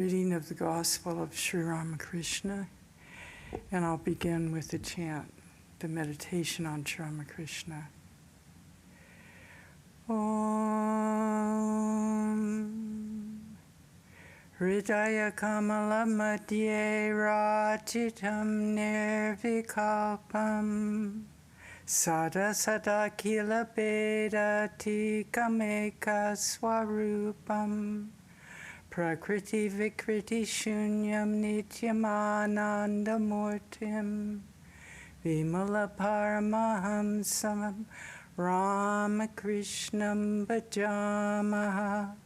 Reading of the Gospel of Sri Ramakrishna, and I'll begin with the chant, the meditation on Sri Ramakrishna. Om Hridaya Kamala Madhye Rachitam Nirvikalpam Sada Sada Kila Bedati Kameka Swarupam Prakriti Vikriti Shunyam Nityamanandamurtim Vimala Paramahamsam Ramakrishnam Bhajamaha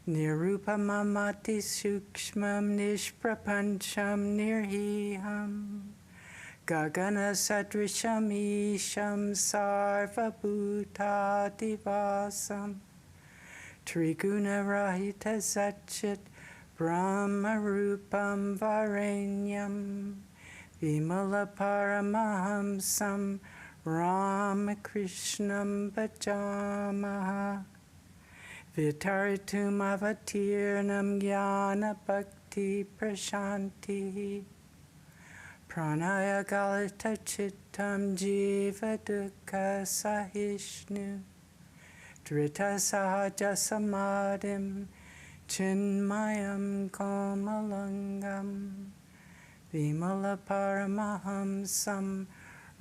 Nirupamamati Sukshmam Nishprapancham Nirhiham Gagana Sadrisham Isham Sarvabhuta Triguna Rahita Satchit Brahma Rupam Varenyam Vimala Paramahamsam Ramakrishnam Bhajamaha Vitaritum Avatirnam Jnana Bhakti Prashanti Pranaya Galita Chittam Jiva Dukkha Sahishnu Drita Sahaja Samadhim Chinmayam Komalangam Vimala Paramahamsam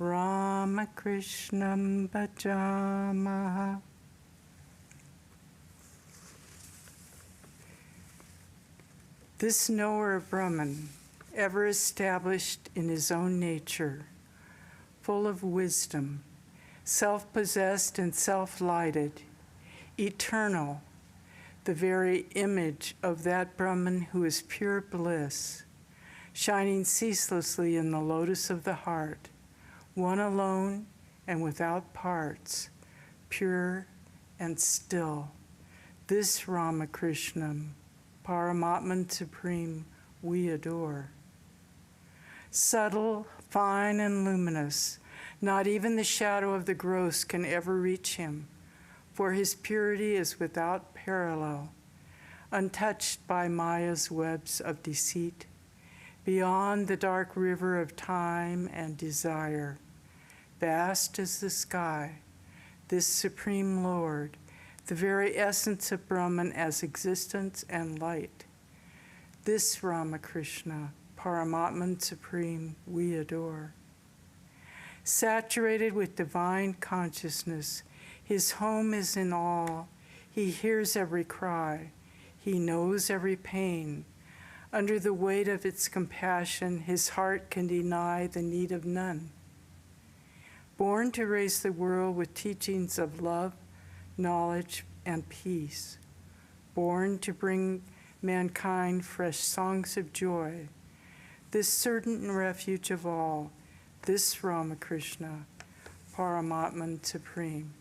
Ramakrishnam Bhajamaha. This knower of Brahman, ever established in his own nature, full of wisdom, self-possessed and self-lighted, eternal, the very image of that Brahman who is pure bliss, shining ceaselessly in the lotus of the heart, one alone and without parts, pure and still. This Ramakrishnam, Paramatman Supreme, we adore. Subtle, fine, and luminous, not even the shadow of the gross can ever reach him, for his purity is without parallel, untouched by Maya's webs of deceit, beyond the dark river of time and desire. Vast as the sky, this Supreme Lord, the very essence of Brahman as existence and light. This Ramakrishna, Paramatman Supreme, we adore. Saturated with divine consciousness, his home is in all. He hears every cry. He knows every pain. Under the weight of its compassion, his heart can deny the need of none. Born to raise the world with teachings of love, knowledge, and peace. Born to bring mankind fresh songs of joy. This certain refuge of all, this Ramakrishna, Paramatman Supreme,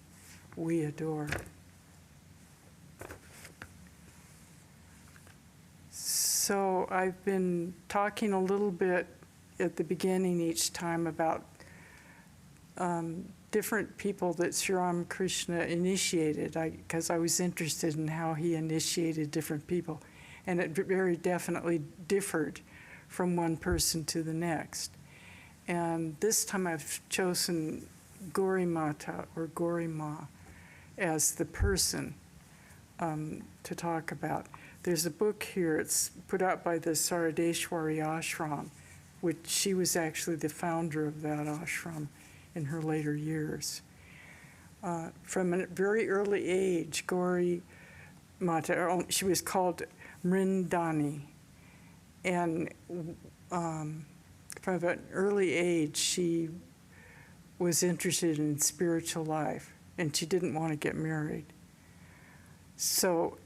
we adore. So I've been talking a little bit at the beginning each time about different people that Sri Ramakrishna initiated, because I was interested in how he initiated different people. And it very definitely differed from one person to the next. And this time I've chosen Gauri Mata, or Gauri Ma, as the person to talk about. There's a book here, it's put out by the Saradeshwari Ashram, which she was actually the founder of that ashram in her later years. From a very early age, Gauri Mata, she was called Mrindani, and from an early age, she was interested in spiritual life, and she didn't want to get married. So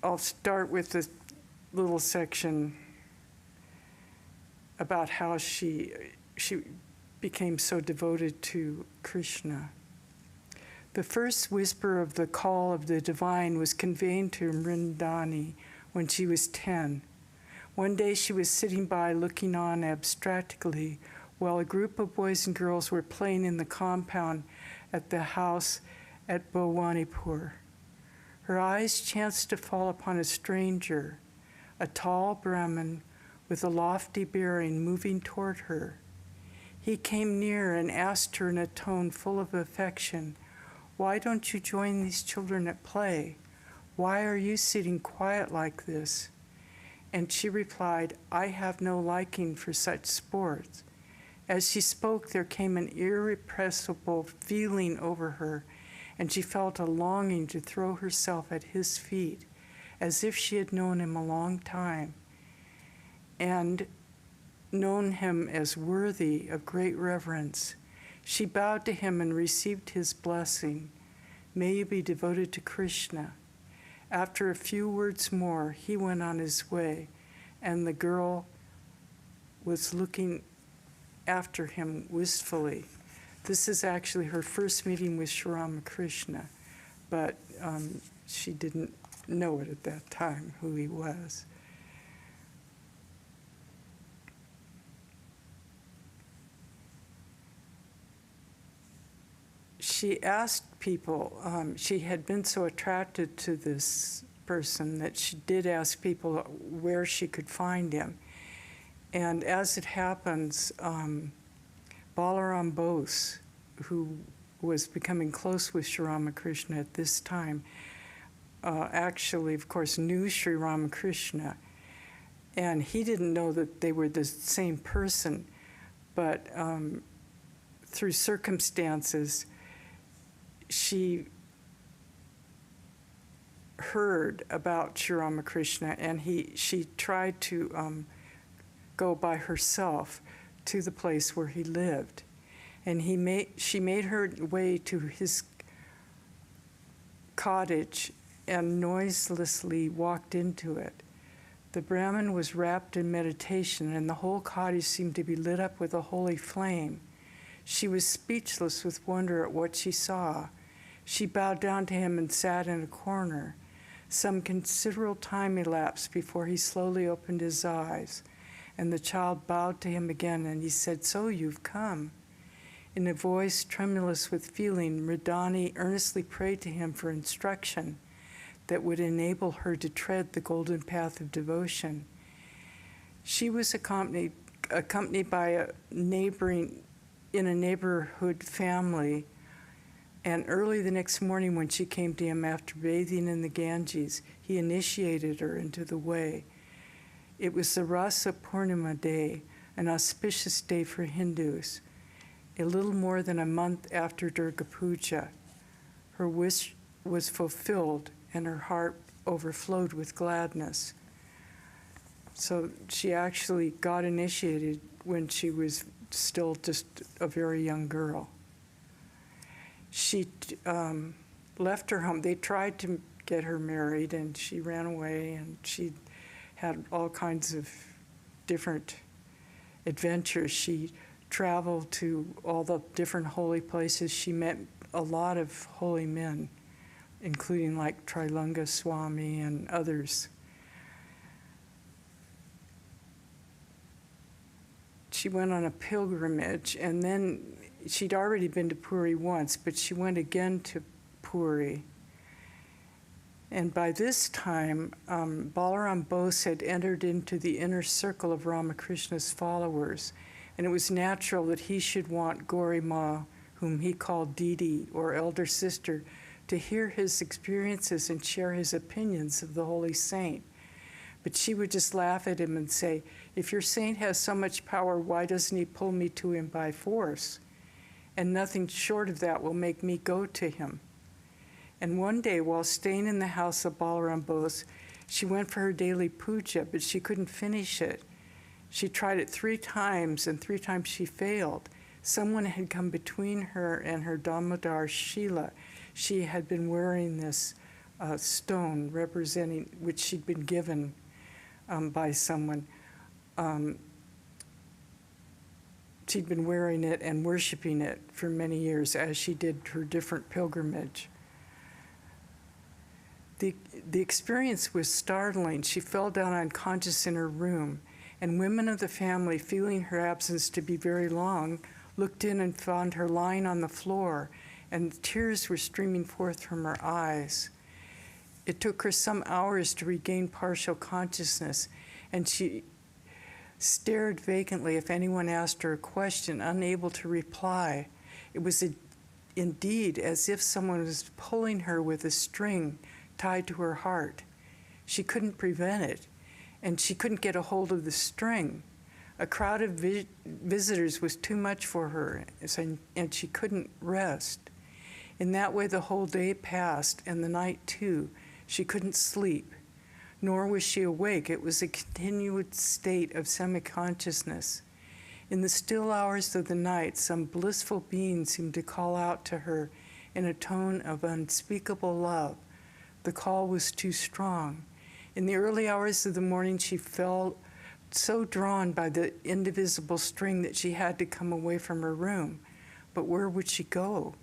I'll start with this little section about how she became so devoted to Krishna. The first whisper of the call of the divine was conveyed to Mrindani when she was 10. One day she was sitting by looking on abstractedly while a group of boys and girls were playing in the compound at the house at Bhawanipur. Her eyes chanced to fall upon a stranger, a tall Brahmin with a lofty bearing moving toward her. He came near and asked her in a tone full of affection, "Why don't you join these children at play? Why are you sitting quiet like this?" And she replied, "I have no liking for such sports." As she spoke, there came an irrepressible feeling over her, and she felt a longing to throw herself at his feet, as if she had known him a long time, and known him as worthy of great reverence. She bowed to him and received his blessing. "May you be devoted to Krishna." After a few words more, he went on his way, and the girl was looking after him wistfully. This is actually her first meeting with Sri Ramakrishna, but she didn't know it at that time, who he was. She asked people, she had been so attracted to this person that she did ask people where she could find him. And as it happens, Balaram Bose, who was becoming close with Sri Ramakrishna at this time, actually, of course, knew Sri Ramakrishna. And he didn't know that they were the same person, but through circumstances, she heard about Sri Ramakrishna, and she tried to go by herself to the place where he lived. And she made her way to his cottage and noiselessly walked into it. The Brahmin was wrapped in meditation, and the whole cottage seemed to be lit up with a holy flame. She was speechless with wonder at what she saw. She bowed down to him and sat in a corner. Some considerable time elapsed before he slowly opened his eyes, and the child bowed to him again, and he said, "So you've come." In a voice tremulous with feeling, Radhani earnestly prayed to him for instruction that would enable her to tread the golden path of devotion. She was accompanied by a neighborhood family, and early the next morning when she came to him after bathing in the Ganges, he initiated her into the way. It was the Rasa Purnima day, an auspicious day for Hindus, a little more than a month after Durga Puja. Her wish was fulfilled, and her heart overflowed with gladness. So she actually got initiated when she was still just a very young girl. She left her home. They tried to get her married, and she ran away, and she had all kinds of different adventures. She traveled to all the different holy places. She met a lot of holy men, including like Trilanga Swami and others. She went on a pilgrimage, and then she'd already been to Puri once, but she went again to Puri. And by this time, Balaram Bose had entered into the inner circle of Ramakrishna's followers, and it was natural that he should want Gauri Ma, whom he called Didi, or elder sister, to hear his experiences and share his opinions of the holy saint. But she would just laugh at him and say, "If your saint has so much power, why doesn't he pull me to him by force? And nothing short of that will make me go to him." And one day, while staying in the house of Balaram Bose, she went for her daily puja, but she couldn't finish it. She tried it 3 times, and 3 times she failed. Someone had come between her and her Damodar Shila. She had been wearing this stone representing, which she'd been given by someone. She'd been wearing it and worshiping it for many years as she did her different pilgrimage. The experience was startling. She fell down unconscious in her room, and women of the family, feeling her absence to be very long, looked in and found her lying on the floor, and tears were streaming forth from her eyes. It took her some hours to regain partial consciousness, and she stared vacantly if anyone asked her a question, unable to reply. It was indeed as if someone was pulling her with a string tied to her heart. She couldn't prevent it, and she couldn't get a hold of the string. A crowd of visitors was too much for her, and she couldn't rest. In that way, the whole day passed, and the night too. She couldn't sleep, nor was she awake. It was a continued state of semi-consciousness. In the still hours of the night, some blissful being seemed to call out to her in a tone of unspeakable love. The call was too strong. In the early hours of the morning, she felt so drawn by the indivisible string that she had to come away from her room. But where would she go?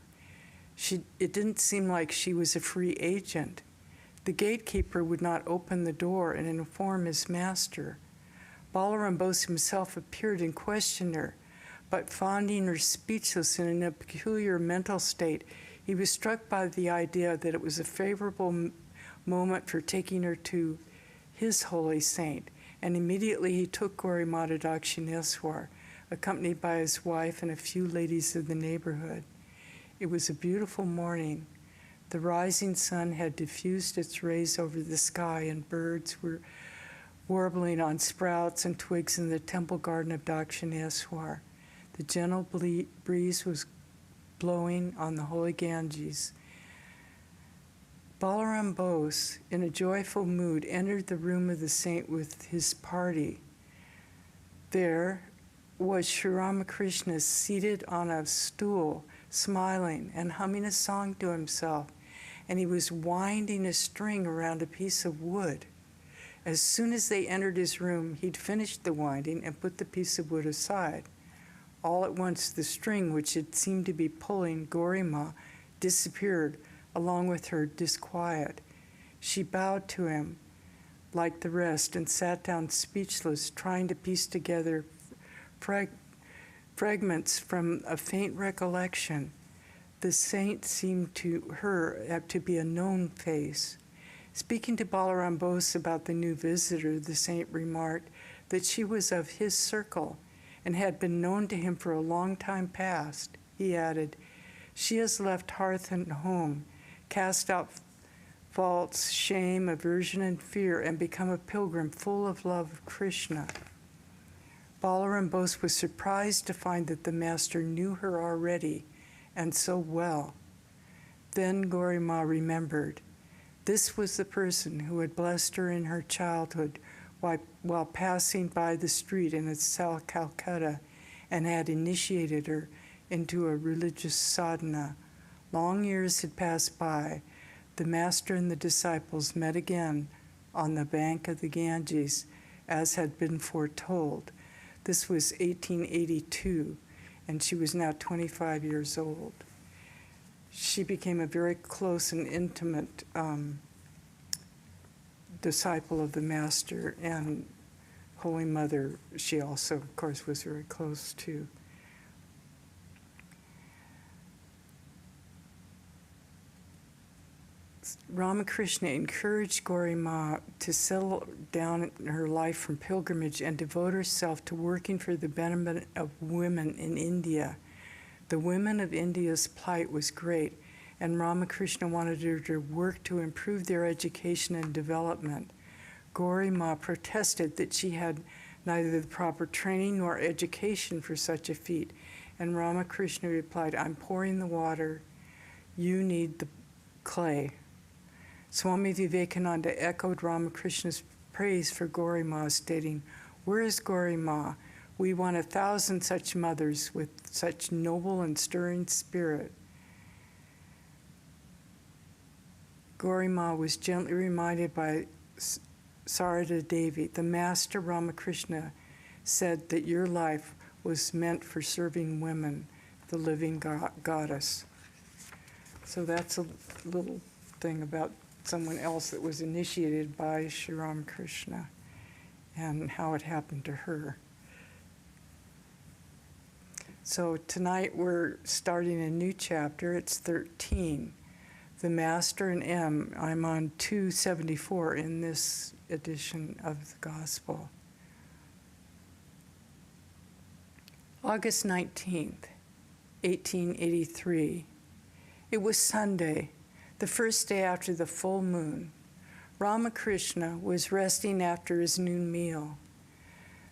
It didn't seem like she was a free agent. The gatekeeper would not open the door and inform his master. Balaram Bose himself appeared and questioned her, but finding her speechless and in a peculiar mental state, he was struck by the idea that it was a favorable moment for taking her to his holy saint, and immediately he took Gauri Ma to Dakshineswar, accompanied by his wife and a few ladies of the neighborhood. It was a beautiful morning. The rising sun had diffused its rays over the sky, and birds were warbling on sprouts and twigs in the temple garden of Dakshineswar. The gentle breeze was blowing on the holy Ganges. Balaram Bose, in a joyful mood, entered the room of the saint with his party. There was Sri Ramakrishna seated on a stool, smiling and humming a song to himself, and he was winding a string around a piece of wood. As soon as they entered his room, he'd finished the winding and put the piece of wood aside. All at once, the string, which had seemed to be pulling Gauri Ma, disappeared, along with her disquiet. She bowed to him, like the rest, and sat down speechless, trying to piece together fragments from a faint recollection. The saint seemed to her to be a known face. Speaking to Balaram Bose about the new visitor, the saint remarked that she was of his circle and had been known to him for a long time past. He added, "She has left hearth and home, cast out faults, shame, aversion, and fear, and become a pilgrim full of love of Krishna." Balaram Bose was surprised to find that the master knew her already, and so well. Then Gauri Ma remembered. This was the person who had blessed her in her childhood while passing by the street in South Calcutta, and had initiated her into a religious sadhana. Long years had passed by. The master and the disciples met again on the bank of the Ganges, as had been foretold. This was 1882, and she was now 25 years old. She became a very close and intimate disciple of the Master, and Holy Mother, she also, of course, was very close to. Ramakrishna encouraged Gauri Ma to settle down in her life from pilgrimage and devote herself to working for the betterment of women in India. The women of India's plight was great, and Ramakrishna wanted her to work to improve their education and development. Gauri Ma protested that she had neither the proper training nor education for such a feat, and Ramakrishna replied, "I'm pouring the water, you need the clay." Swami Vivekananda echoed Ramakrishna's praise for Gauri Ma, stating, "Where is Gauri Ma? We want 1,000 such mothers with such noble and stirring spirit." Gauri Ma was gently reminded by Sarada Devi, "The Master Ramakrishna said that your life was meant for serving women, the living goddess." So that's a little thing about someone else that was initiated by Sri Ramakrishna and how it happened to her. So tonight we're starting a new chapter. It's 13. the Master and M. I'm on 274 in this edition of the Gospel. August 19th, 1883. It was Sunday, the first day after the full moon. Ramakrishna was resting after his noon meal.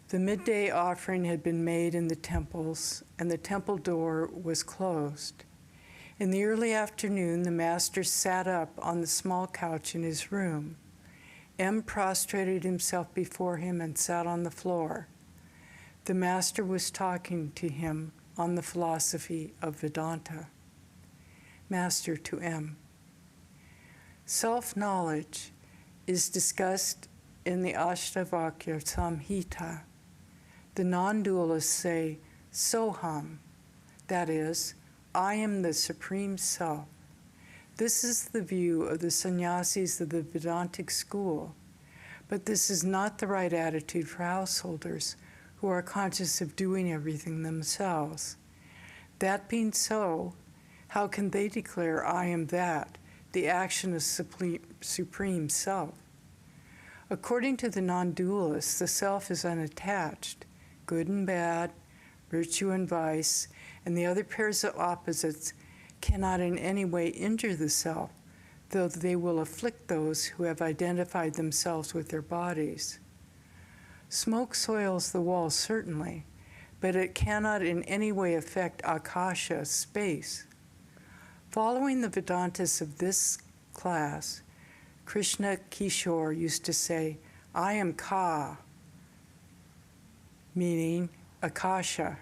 The midday offering had been made in the temples, and the temple door was closed. In the early afternoon, the Master sat up on the small couch in his room. M prostrated himself before him and sat on the floor. The Master was talking to him on the philosophy of Vedanta. Master to M. Self-knowledge is discussed in the Ashtavakya Samhita. The non-dualists say, Soham, that is, I am the Supreme Self. This is the view of the sannyasis of the Vedantic school, but this is not the right attitude for householders who are conscious of doing everything themselves. That being so, how can they declare I am that, the action of Supreme Self? According to the non-dualists, the self is unattached, good and bad, virtue and vice, and the other pairs of opposites cannot in any way injure the self, though they will afflict those who have identified themselves with their bodies. Smoke soils the walls, certainly, but it cannot in any way affect Akasha, space. Following the Vedantists of this class, Krishna Kishore used to say, I am Ka, meaning Akasha.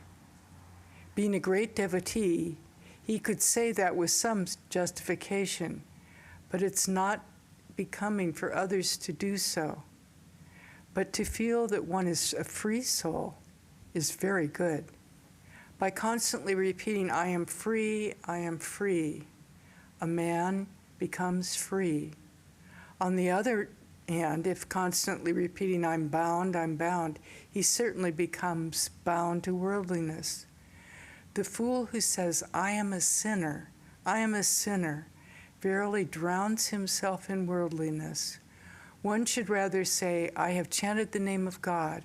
Being a great devotee, he could say that with some justification, but it's not becoming for others to do so. But to feel that one is a free soul is very good. By constantly repeating, I am free, a man becomes free. On the other hand, if constantly repeating, I'm bound, he certainly becomes bound to worldliness. The fool who says, I am a sinner, verily drowns himself in worldliness. One should rather say, I have chanted the name of God.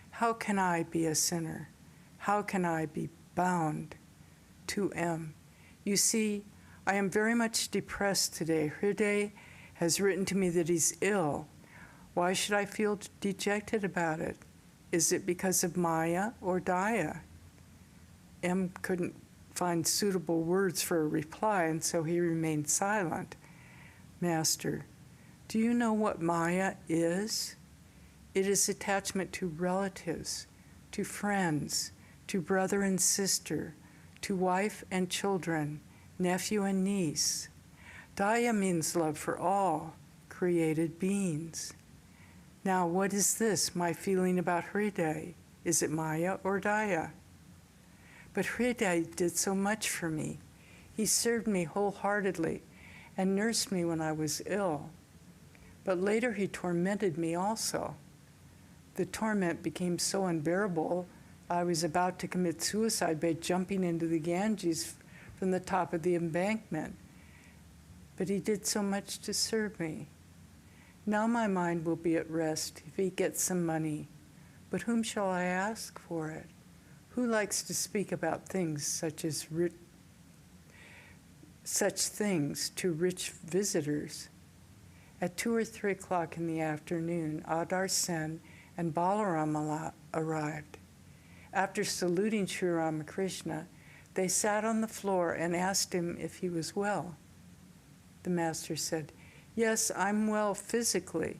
How can I be a sinner? How can I be bound? To M. You see, I am very much depressed today. Hriday has written to me that he's ill. Why should I feel dejected about it? Is it because of Maya or Daya? M couldn't find suitable words for a reply, and so he remained silent. Master, do you know what Maya is? It is attachment to relatives, to friends, to brother and sister, to wife and children, nephew and niece. Daya means love for all created beings. Now, what is this, my feeling about Hriday? Is it Maya or Daya? But Hriday did so much for me. He served me wholeheartedly and nursed me when I was ill. But later he tormented me also. The torment became so unbearable, I was about to commit suicide by jumping into the Ganges from the top of the embankment. But he did so much to serve me. Now my mind will be at rest if he gets some money. But whom shall I ask for it? Who likes to speak about things such things to rich visitors? At 2 or 3 o'clock in the afternoon, Adar Sen and Balaram arrived. After saluting Sri Ramakrishna, they sat on the floor and asked him if he was well. The Master said, Yes, I'm well physically,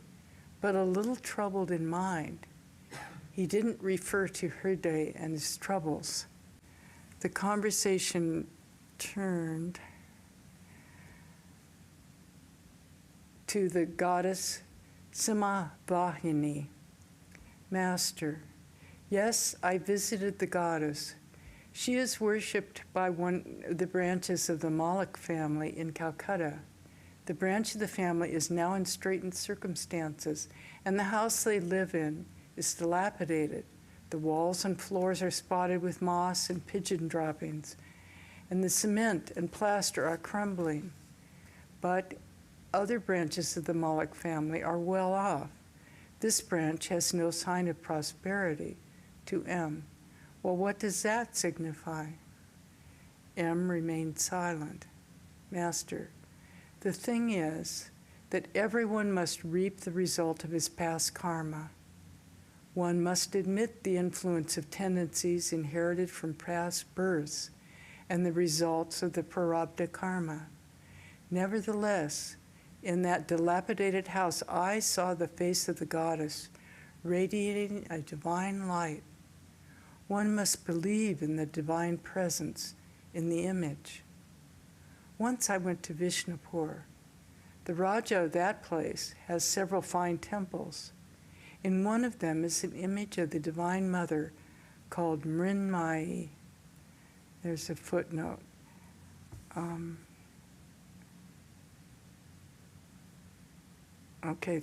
but a little troubled in mind. He didn't refer to Hriday and his troubles. The conversation turned to the goddess Simavahini. Master, yes, I visited the goddess. She is worshipped by one of the branches of the Malik family in Calcutta. The branch of the family is now in straitened circumstances, and the house they live in is dilapidated. The walls and floors are spotted with moss and pigeon droppings, and the cement and plaster are crumbling. But other branches of the Moloch family are well off. This branch has no sign of prosperity, to M. Well, what does that signify? M remained silent. Master, the thing is that everyone must reap the result of his past karma. One must admit the influence of tendencies inherited from past births and the results of the prarabdha karma. Nevertheless, in that dilapidated house, I saw the face of the goddess, radiating a divine light. One must believe in the divine presence in the image. Once I went to Vishnupur. The Raja of that place has several fine temples. In one of them is an image of the Divine Mother called Mrinmayi. There's a footnote.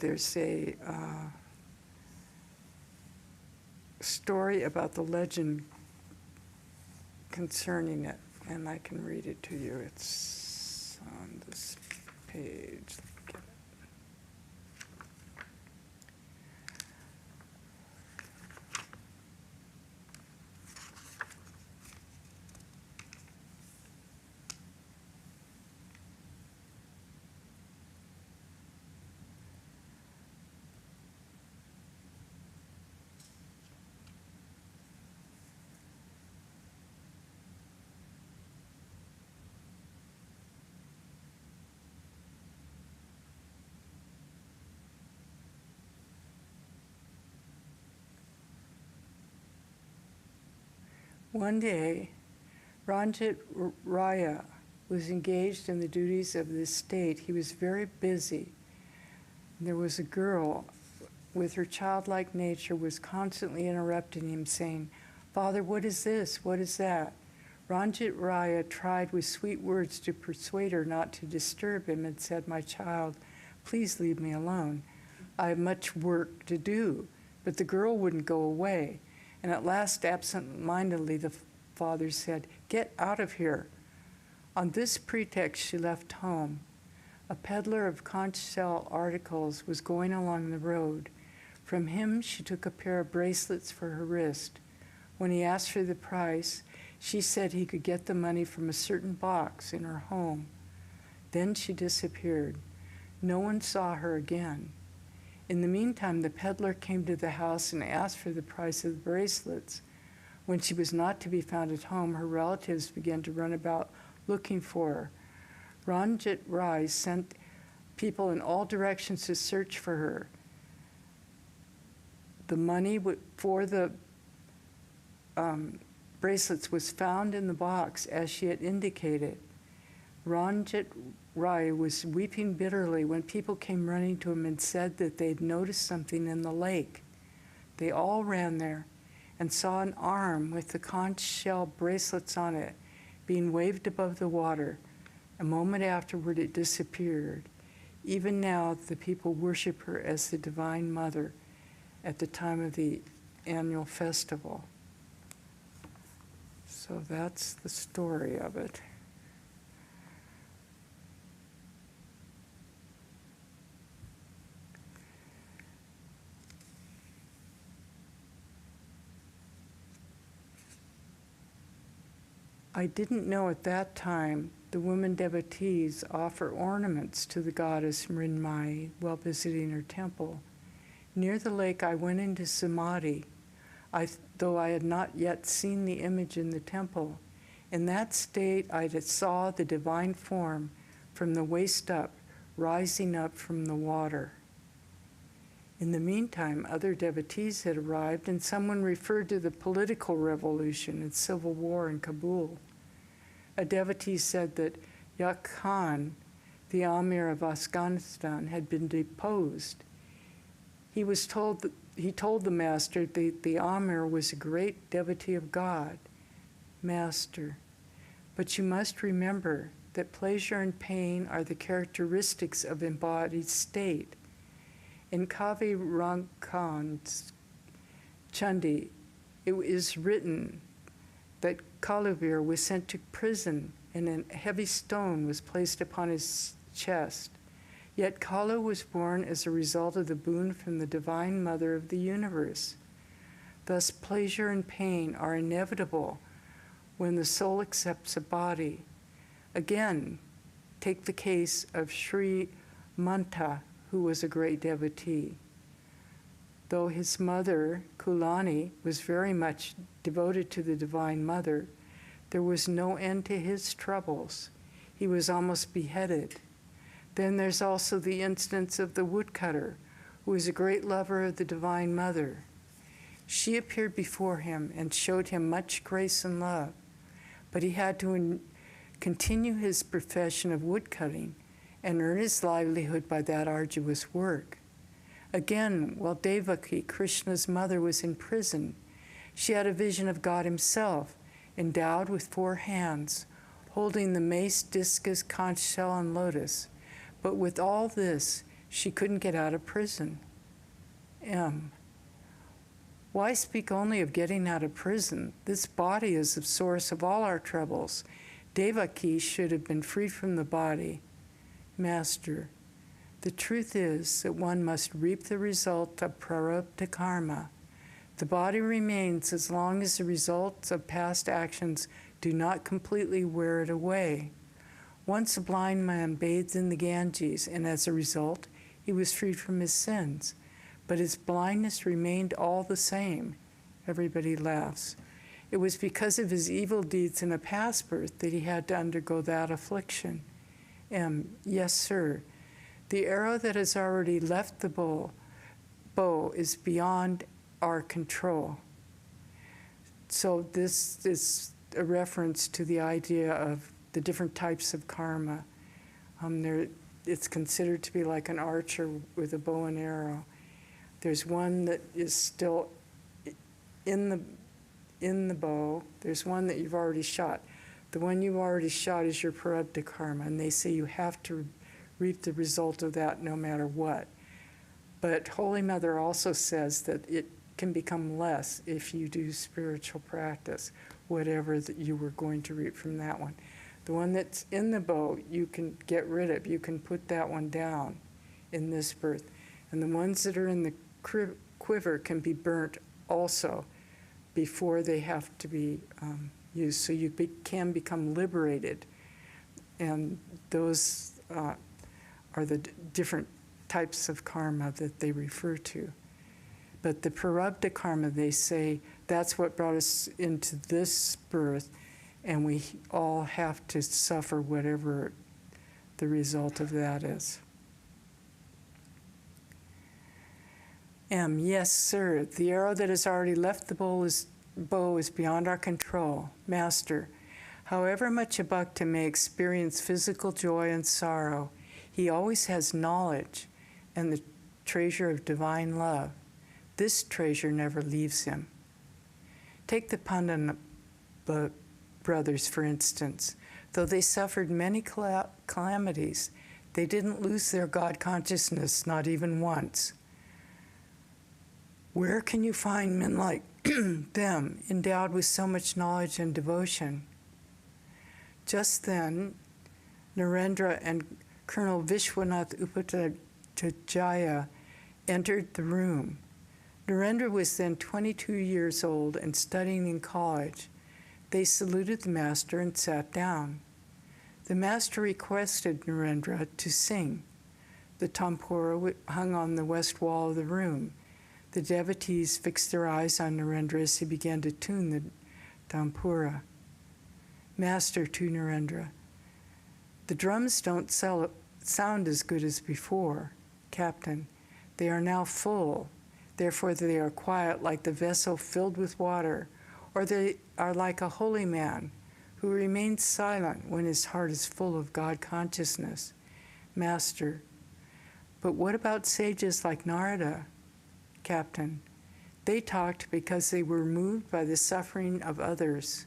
There's a story about the legend concerning it, and I can read it to you. It's on this page. One day, Ranjit Raya was engaged in the duties of the state. He was very busy. There was a girl with her childlike nature was constantly interrupting him, saying, "Father, what is this? What is that?" Ranjit Raya tried with sweet words to persuade her not to disturb him and said, "My child, please leave me alone. I have much work to do." But the girl wouldn't go away. And at last, absent-mindedly, the father said, "Get out of here." On this pretext, she left home. A peddler of conch shell articles was going along the road. From him, she took a pair of bracelets for her wrist. When he asked her the price, she said he could get the money from a certain box in her home. Then she disappeared. No one saw her again. In the meantime, the peddler came to the house and asked for the price of the bracelets. When she was not to be found at home, her relatives began to run about looking for her. Ranjit Rai sent people in all directions to search for her. The money for the bracelets was found in the box as she had indicated. Ranjit Rai was weeping bitterly when people came running to him and said that they'd noticed something in the lake. They all ran there and saw an arm with the conch shell bracelets on it being waved above the water. A moment afterward, it disappeared. Even now, the people worship her as the Divine Mother at the time of the annual festival. So that's the story of it. I didn't know at that time the women devotees offer ornaments to the goddess Mrinmayi while visiting her temple. Near the lake, I went into samadhi, though I had not yet seen the image in the temple. In that state, I saw the divine form from the waist up, rising up from the water. In the meantime, other devotees had arrived, and someone referred to the political revolution and civil war in Kabul. A devotee said that Yak Khan, the Amir of Afghanistan, had been deposed. He told the master that the Amir was a great devotee of God. Master, but you must remember that pleasure and pain are the characteristics of embodied state. In Kavi Rankhan's Chandi, it is written that Kaluvir was sent to prison and a heavy stone was placed upon his chest. Yet Kala was born as a result of the boon from the Divine Mother of the universe. Thus, pleasure and pain are inevitable when the soul accepts a body. Again, take the case of Sri Manta, who was a great devotee. Though his mother, Kulani, was very much devoted to the Divine Mother, there was no end to his troubles. He was almost beheaded. Then there's also the instance of the woodcutter, who was a great lover of the Divine Mother. She appeared before him and showed him much grace and love, but he had to continue his profession of woodcutting and earn his livelihood by that arduous work. Again, while Devaki, Krishna's mother, was in prison, she had a vision of God himself, endowed with 4 hands, holding the mace, discus, conch shell, and lotus. But with all this, she couldn't get out of prison. M. Why speak only of getting out of prison? This body is the source of all our troubles. Devaki should have been freed from the body. Master, the truth is that one must reap the result of prarabdha karma. The body remains as long as the results of past actions do not completely wear it away. Once a blind man bathed in the Ganges, and as a result, he was freed from his sins. But his blindness remained all the same. Everybody laughs. It was because of his evil deeds in a past birth that he had to undergo that affliction. M. Yes, sir. The arrow that has already left the bow is beyond our control. So this is a reference to the idea of the different types of karma. It's considered to be like an archer with a bow and arrow. There's one that is still in the bow. There's one that you've already shot. The one you've already shot is your prarabdha karma, and they say you have to reap the result of that no matter what. But Holy Mother also says that it can become less if you do spiritual practice, whatever that you were going to reap from that one. The one that's in the bow, you can get rid of. You can put that one down in this birth. And the ones that are in the quiver can be burnt also before they have to be used. So you can become liberated. And those are the different types of karma that they refer to. But the prarabdha karma, they say, that's what brought us into this birth, and we all have to suffer whatever the result of that is. M. Yes, sir. The arrow that has already left the bow is beyond our control. Master, however much a bhakta may experience physical joy and sorrow, he always has knowledge and the treasure of divine love. This treasure never leaves him. Take the Pandana brothers, for instance. Though they suffered many calamities, they didn't lose their God consciousness, not even once. Where can you find men like them, endowed with so much knowledge and devotion? Just then, Narendra and Colonel Vishwanath Upadhyaya entered the room. Narendra was then 22 years old and studying in college. They saluted the master and sat down. The master requested Narendra to sing. The tampura hung on the west wall of the room. The devotees fixed their eyes on Narendra as he began to tune the tampura. Master to Narendra, the drums don't sound as good as before. Captain, they are now full. Therefore they are quiet like the vessel filled with water, or they are like a holy man who remains silent when his heart is full of God consciousness. Master, but what about sages like Narada? Captain, they talked because they were moved by the suffering of others.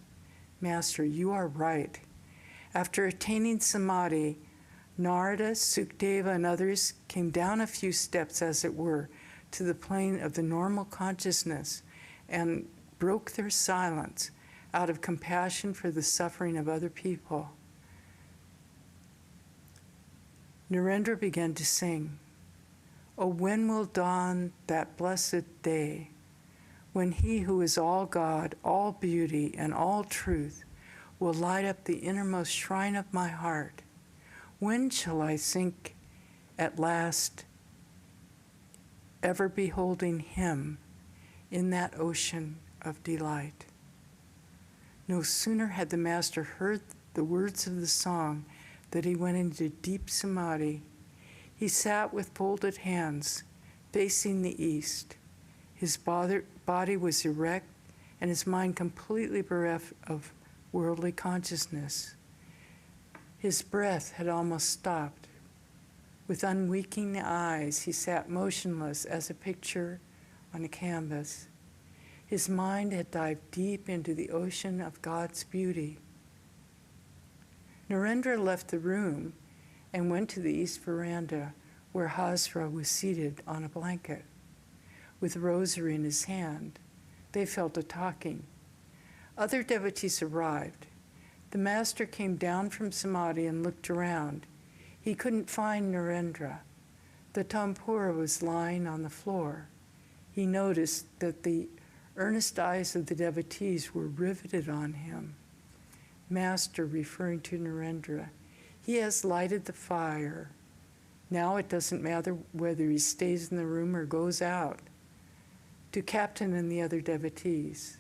Master, you are right. After attaining samadhi, Narada, Sukdeva, and others came down a few steps, as it were, to the plane of the normal consciousness and broke their silence out of compassion for the suffering of other people. Narendra began to sing, "Oh, when will dawn that blessed day, when he who is all God, all beauty, and all truth will light up the innermost shrine of my heart? When shall I sink at last, ever beholding him in that ocean of delight?" No sooner had the master heard the words of the song that he went into deep samadhi. He sat with folded hands, facing the east. His body was erect and his mind completely bereft of worldly consciousness. His breath had almost stopped. With unwinking eyes, he sat motionless as a picture on a canvas. His mind had dived deep into the ocean of God's beauty. Narendra left the room and went to the east veranda, where Hazra was seated on a blanket. With a rosary in his hand, they fell to talking. Other devotees arrived. The master came down from samadhi and looked around. He couldn't find Narendra. The tampura was lying on the floor. He noticed that the earnest eyes of the devotees were riveted on him. Master, referring to Narendra, "He has lighted the fire. Now it doesn't matter whether he stays in the room or goes out." To Captain and the other devotees,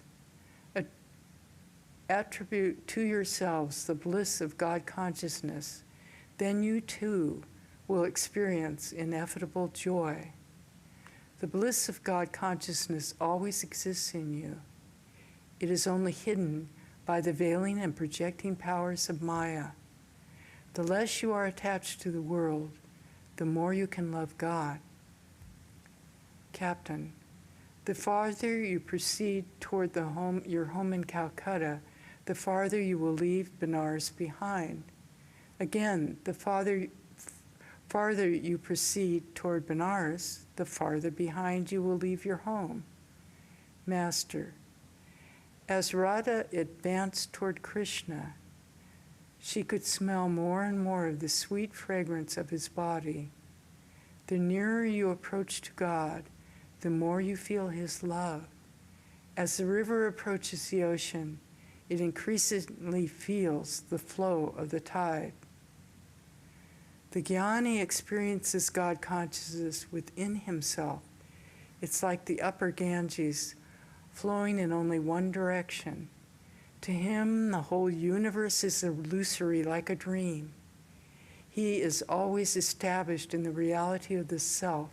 attribute to yourselves the bliss of God consciousness, then you too will experience ineffable joy. The bliss of God consciousness always exists in you. It is only hidden by the veiling and projecting powers of Maya. The less you are attached to the world, the more you can love God. Captain, the farther you proceed toward your home in Calcutta, the farther you will leave Benares behind. Again, the farther you proceed toward Benares, the farther behind you will leave your home. Master, as Radha advanced toward Krishna, she could smell more and more of the sweet fragrance of his body. The nearer you approach to God, the more you feel his love. As the river approaches the ocean, it increasingly feels the flow of the tide. The jnani experiences God consciousness within himself. It's like the upper Ganges flowing in only one direction. To him, the whole universe is illusory like a dream. He is always established in the reality of the self.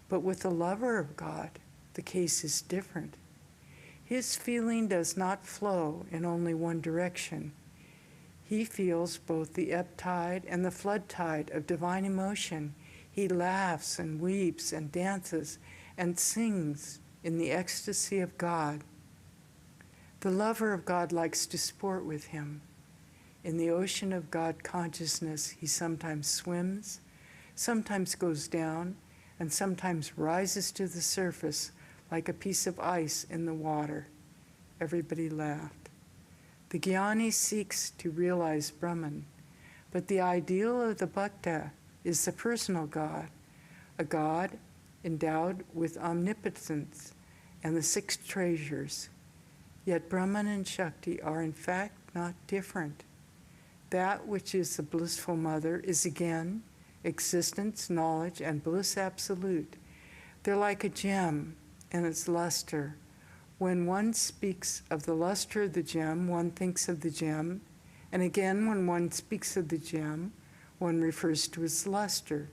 But with the lover of God, the case is different. His feeling does not flow in only one direction. He feels both the ebb tide and the flood tide of divine emotion. He laughs and weeps and dances and sings in the ecstasy of God. The lover of God likes to sport with him. In the ocean of God consciousness, he sometimes swims, sometimes goes down, and sometimes rises to the surface like a piece of ice in the water. Everybody laughed. The jnani seeks to realize Brahman, but the ideal of the bhakta is the personal God, a God endowed with omnipotence and the six treasures. Yet Brahman and Shakti are in fact not different. That which is the blissful mother is again existence, knowledge, and bliss absolute. They're like a gem and its luster. When one speaks of the luster of the gem, one thinks of the gem, and again when one speaks of the gem, one refers to its luster.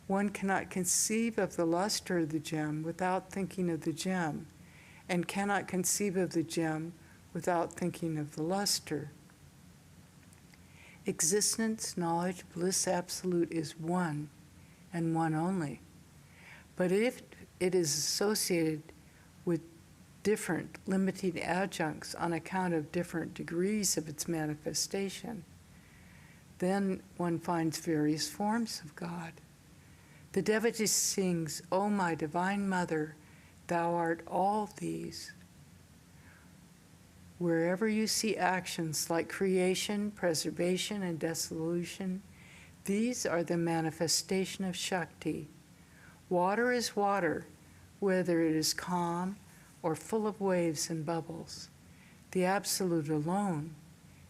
One cannot conceive of the luster of the gem without thinking of the gem, and cannot conceive of the gem without thinking of the luster. Existence, knowledge, bliss absolute is one, and one only. But if it is associated with different limiting adjuncts on account of different degrees of its manifestation, then one finds various forms of God. The devotee sings, "O my divine mother, thou art all these." Wherever you see actions like creation, preservation, and dissolution, These are the manifestation of Shakti. Water is water, whether it is calm or full of waves and bubbles. The Absolute alone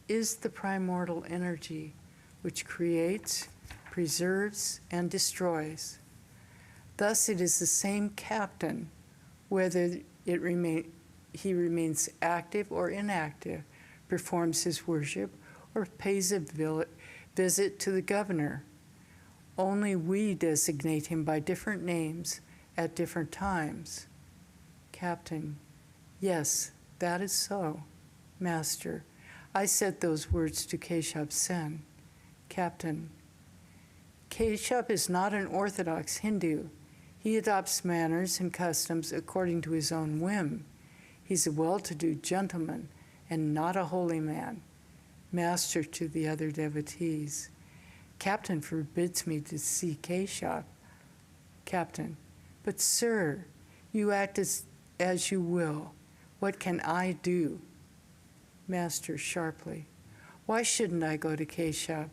is the primordial energy which creates, preserves, and destroys. Thus it is the same captain, whether he remains active or inactive, performs his worship, or pays a visit to the governor. Only we designate him by different names at different times. Captain: yes, that is so. Master: I said those words to Keshav Sen. Captain: Keshav is not an orthodox Hindu. He adopts manners and customs according to his own whim. He's a well-to-do gentleman and not a holy man. Master to the other devotees: Captain forbids me to see Keshav. Captain: but sir, you act as you will. What can I do? Master sharply: why shouldn't I go to Keshav?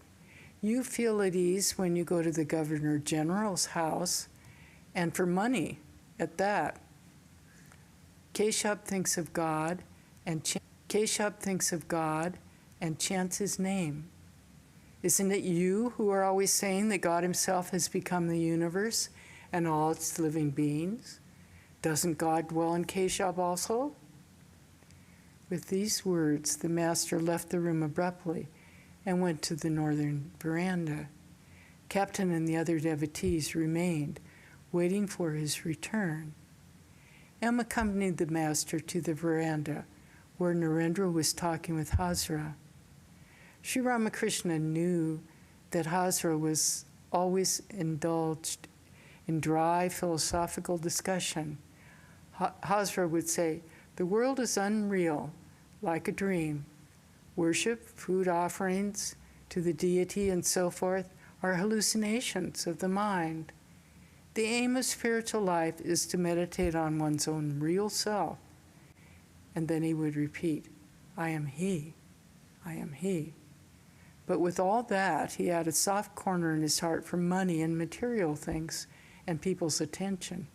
You feel at ease when you go to the Governor General's house, and for money at that. Keshav thinks of God and chants his name. Isn't it you who are always saying that God himself has become the universe and all its living beings? Doesn't God dwell in Keshav also? With these words, the master left the room abruptly and went to the northern veranda. Captain and the other devotees remained, waiting for his return. M accompanied the master to the veranda, where Narendra was talking with Hazra. Sri Ramakrishna knew that Hazra was always indulged in dry philosophical discussion. Hazra would say, "The world is unreal, like a dream. Worship, food offerings to the deity, and so forth are hallucinations of the mind. The aim of spiritual life is to meditate on one's own real self." And then he would repeat, "I am he, I am he." But with all that, he had a soft corner in his heart for money and material things and people's attention.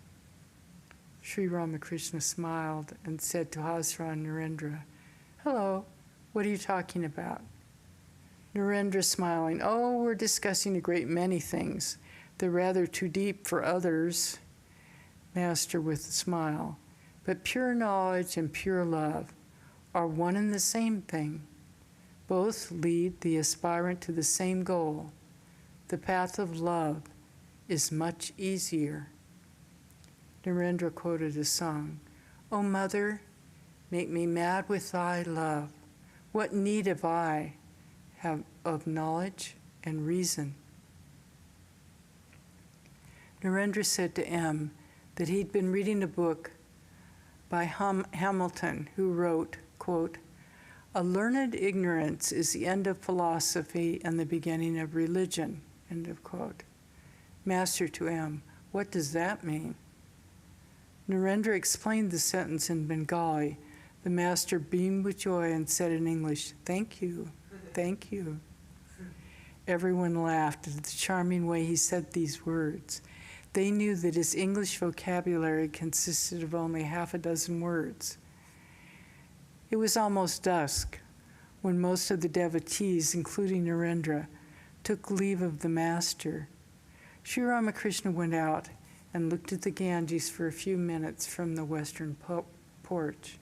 Sri Ramakrishna smiled and said to Hazra and Narendra, "Hello, what are you talking about?" Narendra smiling, "Oh, we're discussing a great many things. They're rather too deep for others." Master with a smile, "But pure knowledge and pure love are one and the same thing. Both lead the aspirant to the same goal. The path of love is much easier." Narendra quoted a song, "O Mother, make me mad with thy love. What need have I of knowledge and reason?" Narendra said to M that he'd been reading a book by Hamilton, who wrote, quote, "A learned ignorance is the end of philosophy and the beginning of religion," end of quote. Master to M, "What does that mean?" Narendra explained the sentence in Bengali. The master beamed with joy and said in English, "Thank you, thank you." Everyone laughed at the charming way he said these words. They knew that his English vocabulary consisted of only half a dozen words. It was almost dusk when most of the devotees, including Narendra, took leave of the master. Sri Ramakrishna went out and looked at the Ganges for a few minutes from the western porch.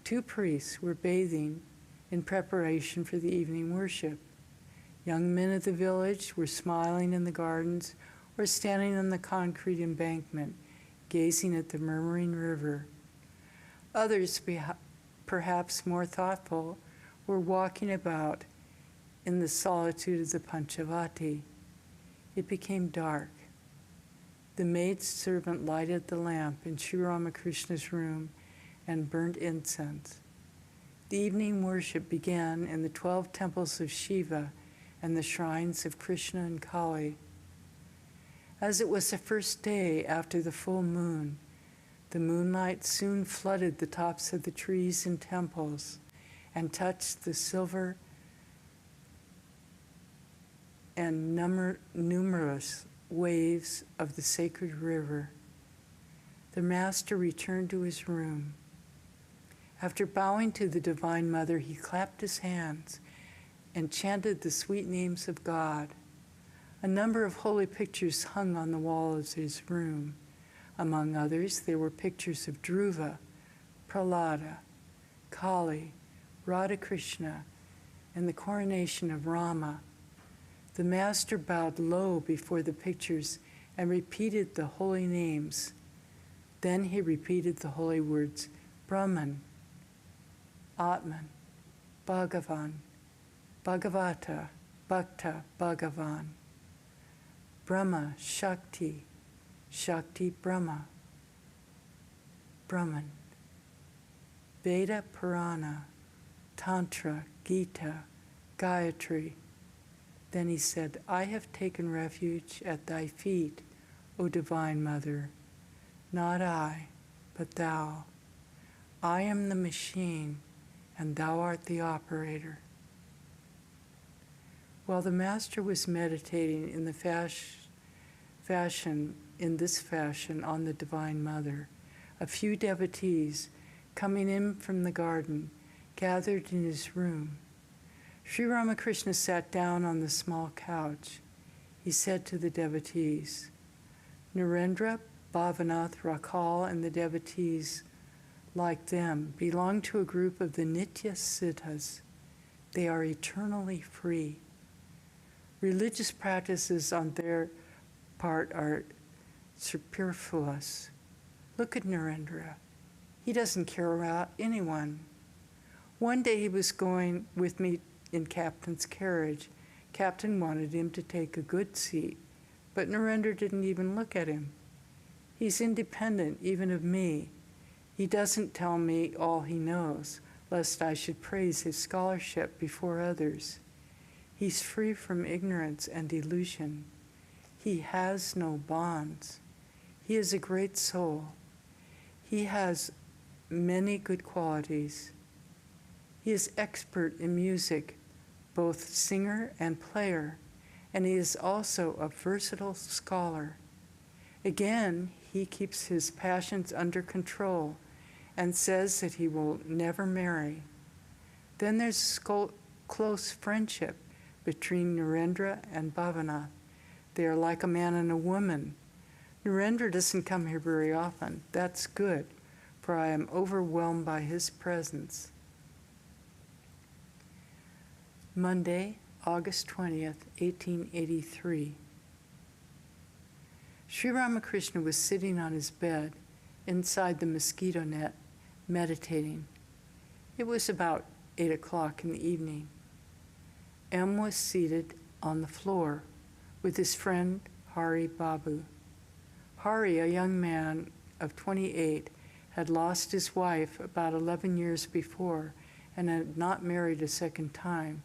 Two priests were bathing in preparation for the evening worship. Young men of the village were smiling in the gardens or standing on the concrete embankment, gazing at the murmuring river. Others, perhaps more thoughtful, were walking about in the solitude of the Panchavati. It became dark. The maidservant lighted the lamp in Sri Ramakrishna's room and burned incense. The evening worship began in the 12 temples of Shiva and the shrines of Krishna and Kali. As it was the first day after the full moon, the moonlight soon flooded the tops of the trees and temples and touched the silver and numerous waves of the sacred river, the Master returned to his room. After bowing to the Divine Mother, he clapped his hands and chanted the sweet names of God. A number of holy pictures hung on the wall of his room. Among others, there were pictures of Dhruva, Prahlada, Kali, Radhakrishna, and the coronation of Rama. The Master bowed low before the pictures and repeated the holy names. Then he repeated the holy words, Brahman, Atman, Bhagavan, Bhagavata, Bhakta, Bhagavan, Brahma, Shakti, Shakti, Brahma, Brahman, Veda, Purana, Tantra, Gita, Gayatri. Then he said, I have taken refuge at thy feet, O Divine Mother. Not I, but thou. I am the machine, and thou art the operator. While the Master was meditating in this fashion on the Divine Mother, a few devotees, coming in from the garden, gathered in his room. Sri Ramakrishna sat down on the small couch. He said to the devotees, Narendra, Bhavanath, Rakal, and the devotees like them belong to a group of the Nitya Siddhas. They are eternally free. Religious practices on their part are superfluous. Look at Narendra. He doesn't care about anyone. One day he was going with me in Captain's carriage. Captain wanted him to take a good seat, but Narendra didn't even look at him. He's independent even of me. He doesn't tell me all he knows, lest I should praise his scholarship before others. He's free from ignorance and delusion. He has no bonds. He is a great soul. He has many good qualities. He is expert in music, both singer and player, and he is also a versatile scholar. Again, he keeps his passions under control and says that he will never marry. Then there's close friendship between Narendra and Bhavanath. They are like a man and a woman. Narendra doesn't come here very often. That's good, for I am overwhelmed by his presence. Monday, August 20th, 1883. Sri Ramakrishna was sitting on his bed inside the mosquito net, meditating. It was about 8 o'clock in the evening. M was seated on the floor with his friend Hari Babu. Hari, a young man of 28, had lost his wife about 11 years before and had not married a second time.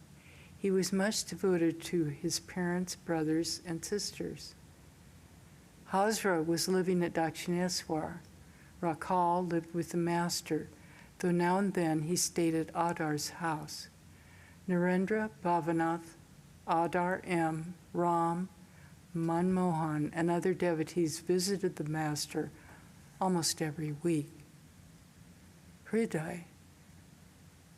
He was much devoted to his parents, brothers, and sisters. Hazra was living at Dakshineswar. Rakal lived with the Master, though now and then he stayed at Adar's house. Narendra, Bhavanath, Adar M., Ram, Manmohan, and other devotees visited the Master almost every week. Hriday,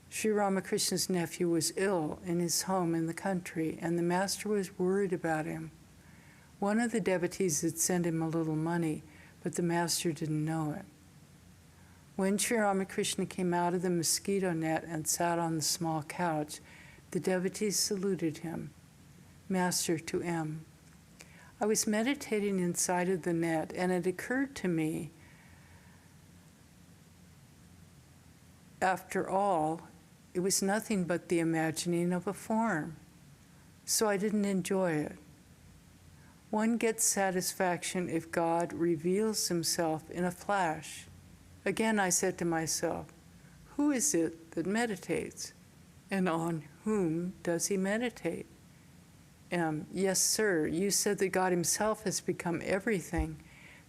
Sri Ramakrishna's nephew, was ill in his home in the country, and the Master was worried about him. One of the devotees had sent him a little money, but the Master didn't know it. When Sri Ramakrishna came out of the mosquito net and sat on the small couch, the devotees saluted him. Master to M. I was meditating inside of the net, and it occurred to me, after all, it was nothing but the imagining of a form, so I didn't enjoy it. One gets satisfaction if God reveals himself in a flash. Again, I said to myself, who is it that meditates? And on whom does he meditate? Yes, sir, you said that God himself has become everything,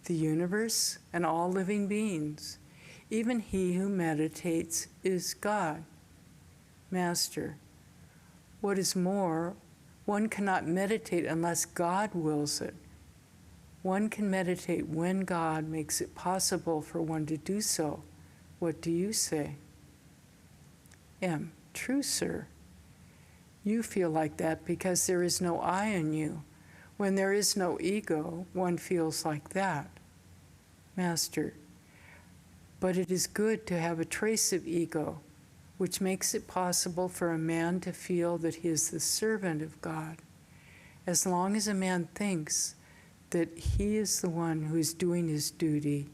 the universe and all living beings. Even he who meditates is God. Master, what is more, One cannot meditate unless God wills it. One can meditate when God makes it possible for one to do so. What do you say? M. True, sir. You feel like that because there is no I in you. When there is no ego, one feels like that. Master. But it is good to have a trace of ego, which makes it possible for a man to feel that he is the servant of God. As long as a man thinks that he is the one who is doing his duty,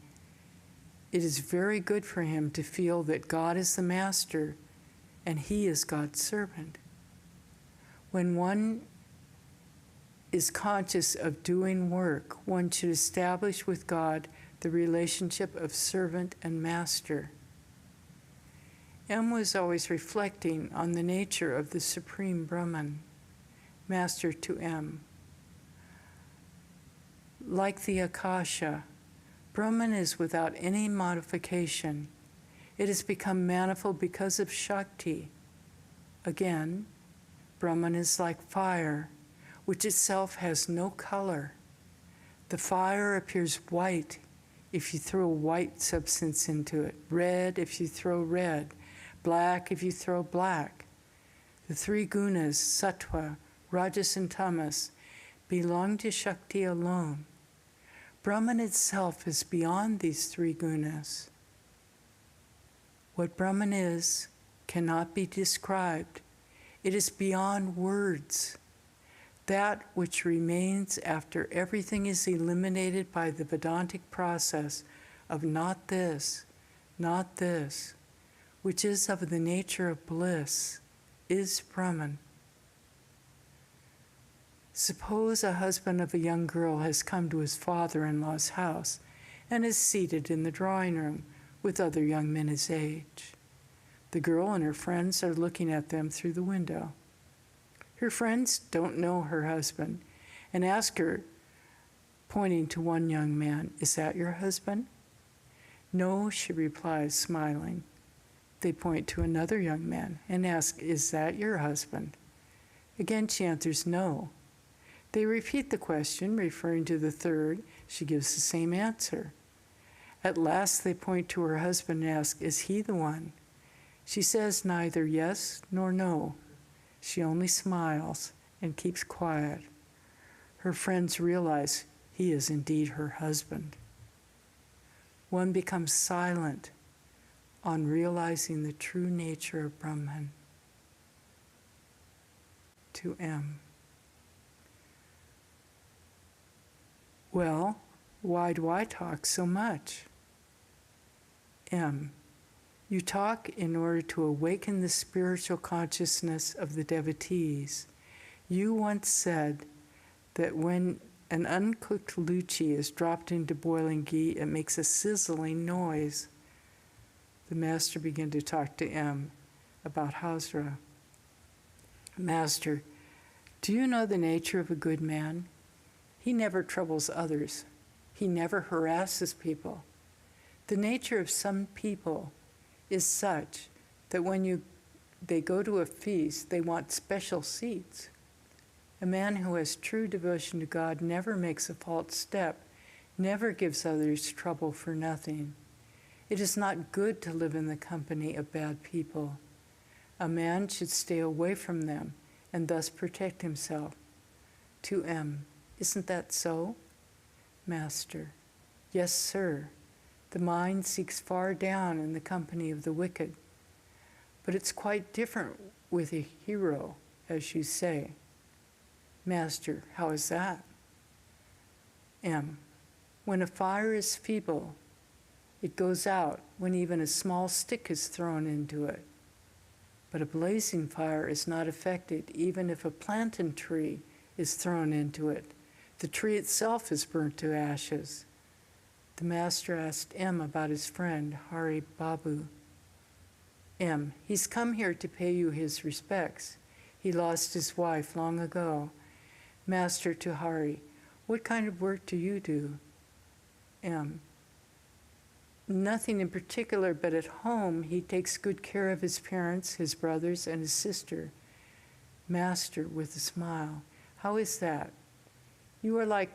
it is very good for him to feel that God is the master and he is God's servant. When one is conscious of doing work, one should establish with God the relationship of servant and master. M was always reflecting on the nature of the Supreme Brahman. Master to M. Like the Akasha, Brahman is without any modification. It has become manifold because of Shakti. Again, Brahman is like fire, which itself has no color. The fire appears white if you throw white substance into it, red if you throw red, black if you throw black. The three gunas, sattva, rajas, and tamas, belong to Shakti alone. Brahman itself is beyond these three gunas. What Brahman is cannot be described. It is beyond words. That which remains after everything is eliminated by the Vedantic process of not this, which is of the nature of bliss, is Brahman. Suppose a husband of a young girl has come to his father-in-law's house and is seated in the drawing room with other young men his age. The girl and her friends are looking at them through the window. Her friends don't know her husband and ask her, pointing to one young man, "Is that your husband?" "No," she replies, smiling. They point to another young man and ask, "Is that your husband?" Again she answers, "No." They repeat the question, referring to the third. She gives the same answer. At last they point to her husband and ask, "Is he the one?" She says neither yes nor no. She only smiles and keeps quiet. Her friends realize he is indeed her husband. One becomes silent on realizing the true nature of Brahman. To M. Well, why do I talk so much? M. You talk in order to awaken the spiritual consciousness of the devotees. You once said that when an uncooked luchi is dropped into boiling ghee, it makes a sizzling noise. The master began to talk to M about Hazra. Master, do you know the nature of a good man? He never troubles others. He never harasses people. The nature of some people is such that when they go to a feast, they want special seats. A man who has true devotion to God never makes a false step, never gives others trouble for nothing. It is not good to live in the company of bad people. A man should stay away from them and thus protect himself. To M. Isn't that so? Master. Yes, sir. The mind seeks far down in the company of the wicked. But it's quite different with a hero, as you say. Master, how is that? M. When a fire is feeble, it goes out when even a small stick is thrown into it. But a blazing fire is not affected even if a plantain tree is thrown into it. The tree itself is burnt to ashes. The master asked M about his friend, Hari Babu. M. He's come here to pay you his respects. He lost his wife long ago. Master to Hari, what kind of work do you do? M. Nothing in particular, but at home he takes good care of his parents, his brothers, and his sister. Master with a smile. How is that? You are like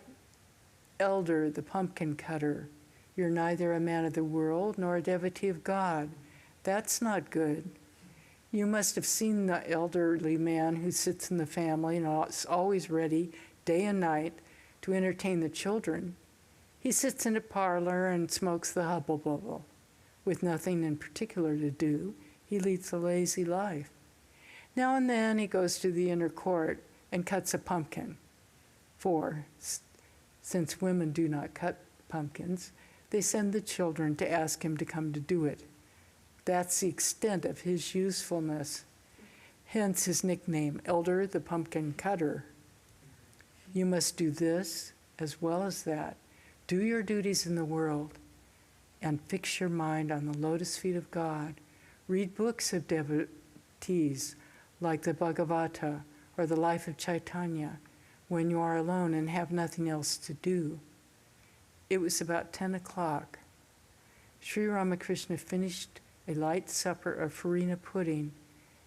Elder, the pumpkin cutter. You're neither a man of the world nor a devotee of God. That's not good. You must have seen the elderly man who sits in the family and is always ready, day and night, to entertain the children. He sits in a parlor and smokes the hubble-bubble. With nothing in particular to do, he leads a lazy life. Now and then he goes to the inner court and cuts a pumpkin. For, since women do not cut pumpkins, they send the children to ask him to come to do it. That's the extent of his usefulness. Hence his nickname, Elder the Pumpkin Cutter. You must do this as well as that. Do your duties in the world and fix your mind on the lotus feet of God. Read books of devotees like the Bhagavata or the Life of Chaitanya when you are alone and have nothing else to do. It was about 10 o'clock. Sri Ramakrishna finished a light supper of farina pudding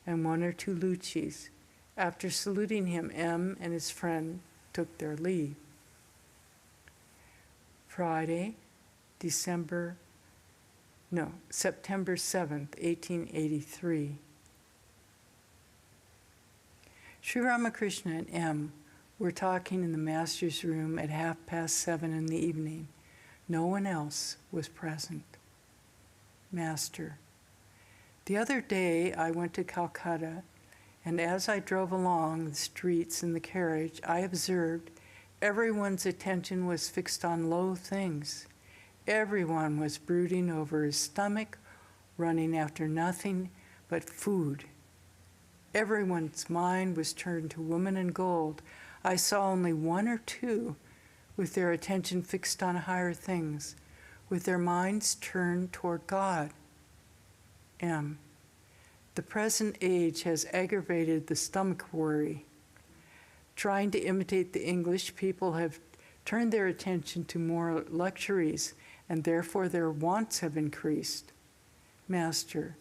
and 1 or 2 luchis. After saluting him, M and his friend took their leave. Friday, September 7th, 1883. Sri Ramakrishna and M were talking in the master's room at 7:30 in the evening. No one else was present. Master: the other day I went to Calcutta, and as I drove along the streets in the carriage, I observed everyone's attention was fixed on low things. Everyone was brooding over his stomach, running after nothing but food. Everyone's mind was turned to woman and gold. I saw only 1 or 2 with their attention fixed on higher things, with their minds turned toward God. M: the present age has aggravated the stomach worry. Trying to imitate the English, people have turned their attention to more luxuries, and therefore their wants have increased. Master: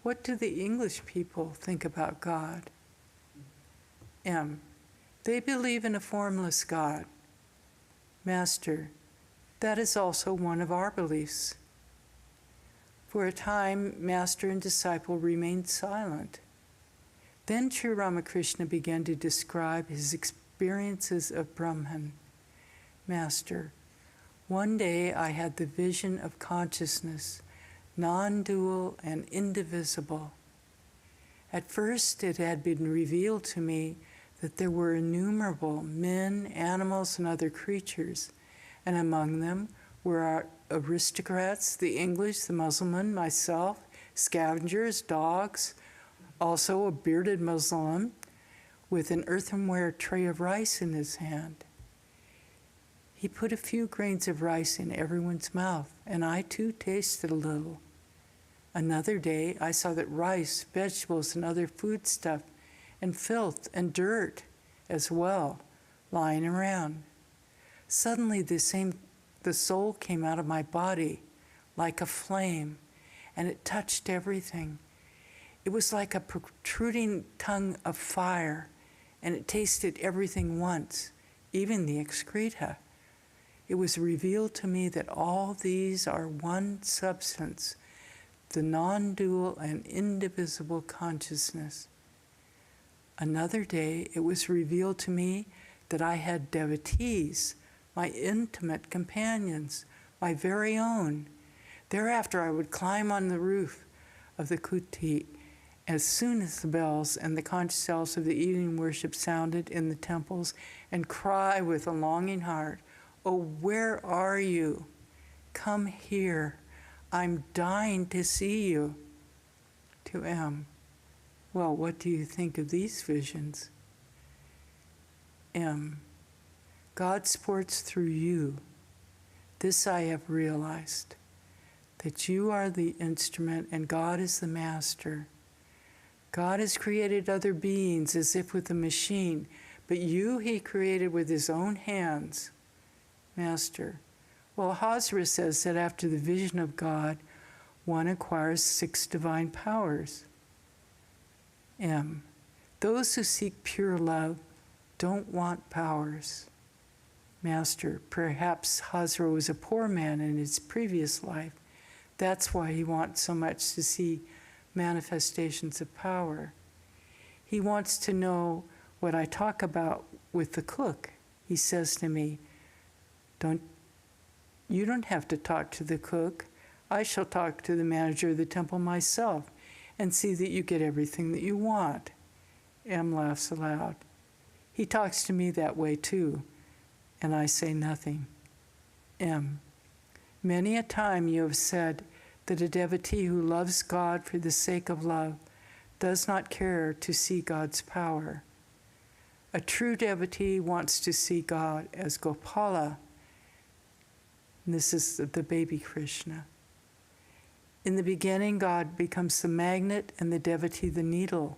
what do the English people think about God? M: they believe in a formless God. Master: that is also one of our beliefs. For a time, master and disciple remained silent. Then Sri Ramakrishna began to describe his experiences of Brahman. Master: one day I had the vision of consciousness, non-dual and indivisible. At first it had been revealed to me that there were innumerable men, animals, and other creatures, and among them were our aristocrats, the English, the Muslim, myself, scavengers, dogs, also a bearded Muslim with an earthenware tray of rice in his hand. He put a few grains of rice in everyone's mouth, and I too tasted a little. Another day, I saw that rice, vegetables, and other foodstuff, and filth and dirt as well, lying around. Suddenly, the soul came out of my body like a flame, and it touched everything. It was like a protruding tongue of fire, and it tasted everything once, even the excreta. It was revealed to me that all these are one substance, the non-dual and indivisible consciousness. Another day, it was revealed to me that I had devotees, my intimate companions, my very own. Thereafter, I would climb on the roof of the kuti as soon as the bells and the conch shells of the evening worship sounded in the temples, and cry with a longing heart, "Oh, where are you? Come here. I'm dying to see you." To M: well, what do you think of these visions? M: God sports through you. This I have realized, that you are the instrument and God is the master. God has created other beings as if with a machine, but you He created with His own hands. Master: well, Hazra says that after the vision of God, one acquires 6 divine powers. M: those who seek pure love don't want powers. Master, perhaps Hazra was a poor man in his previous life. That's why he wants so much to see manifestations of power. He wants to know what I talk about with the cook. He says to me, you don't have to talk to the cook. I shall talk to the manager of the temple myself and see that you get everything that you want. M laughs aloud. He talks to me that way too, and I say nothing. M. Many a time you have said that a devotee who loves God for the sake of love does not care to see God's power. A true devotee wants to see God as Gopala. And this is the baby Krishna. In the beginning, God becomes the magnet and the devotee the needle.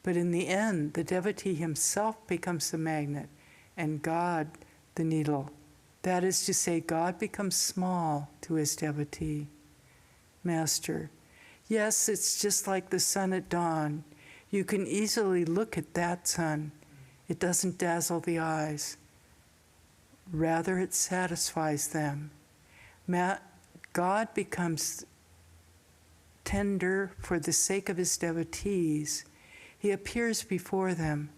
But in the end, the devotee himself becomes the magnet and God the needle. That is to say, God becomes small to his devotee. Master, yes, it's just like the sun at dawn. You can easily look at that sun. It doesn't dazzle the eyes. Rather, it satisfies them. God becomes tender for the sake of his devotees. He appears before them,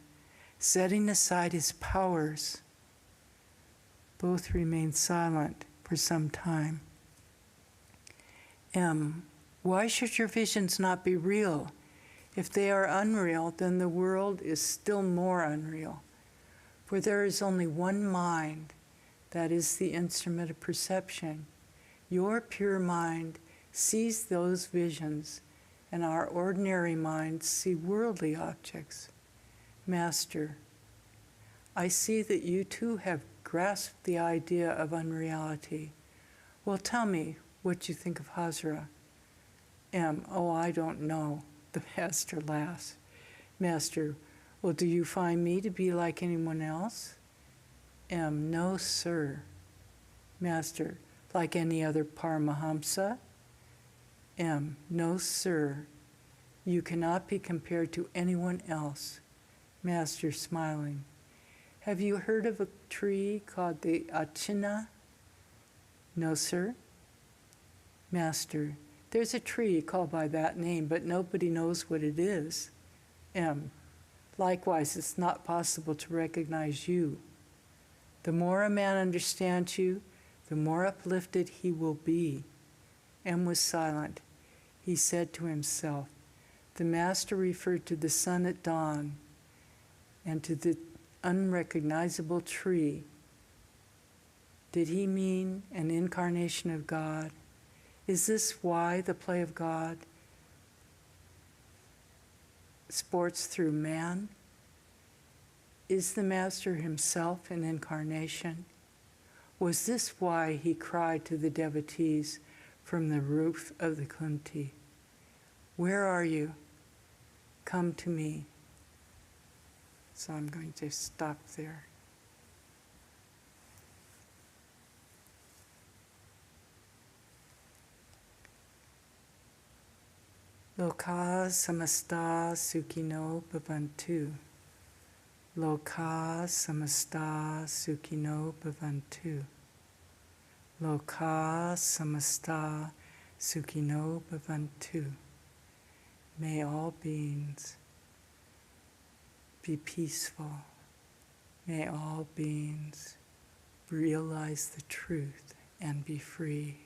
setting aside his powers. Both remain silent for some time. M. Why should your visions not be real? If they are unreal, then the world is still more unreal. For there is only one mind, that is the instrument of perception. Your pure mind sees those visions, and our ordinary minds see worldly objects. Master, I see that you too have grasped the idea of unreality. Well, tell me what you think of Hazra. M. Oh, I don't know. The Master laughs. Master, well, do you find me to be like anyone else? M. No, sir. Master, like any other Paramahamsa? M. No, sir. You cannot be compared to anyone else. Master, smiling. Have you heard of a tree called the Achina? No, sir. Master, there's a tree called by that name, but nobody knows what it is. M. Likewise, it's not possible to recognize you. The more a man understands you, the more uplifted he will be. M was silent. He said to himself, the Master referred to the sun at dawn and to the unrecognizable tree. Did he mean an incarnation of God? Is this why the play of God sports through man? Is the Master himself an incarnation? Was this why he cried to the devotees from the roof of the Kunti, where are you? Come to me. So I'm going to stop there. Loka samasta sukhino bhavantu. Loka samasta sukhino bhavantu. Loka samasta sukhino bhavantu. May all beings be peaceful. May all beings realize the truth and be free.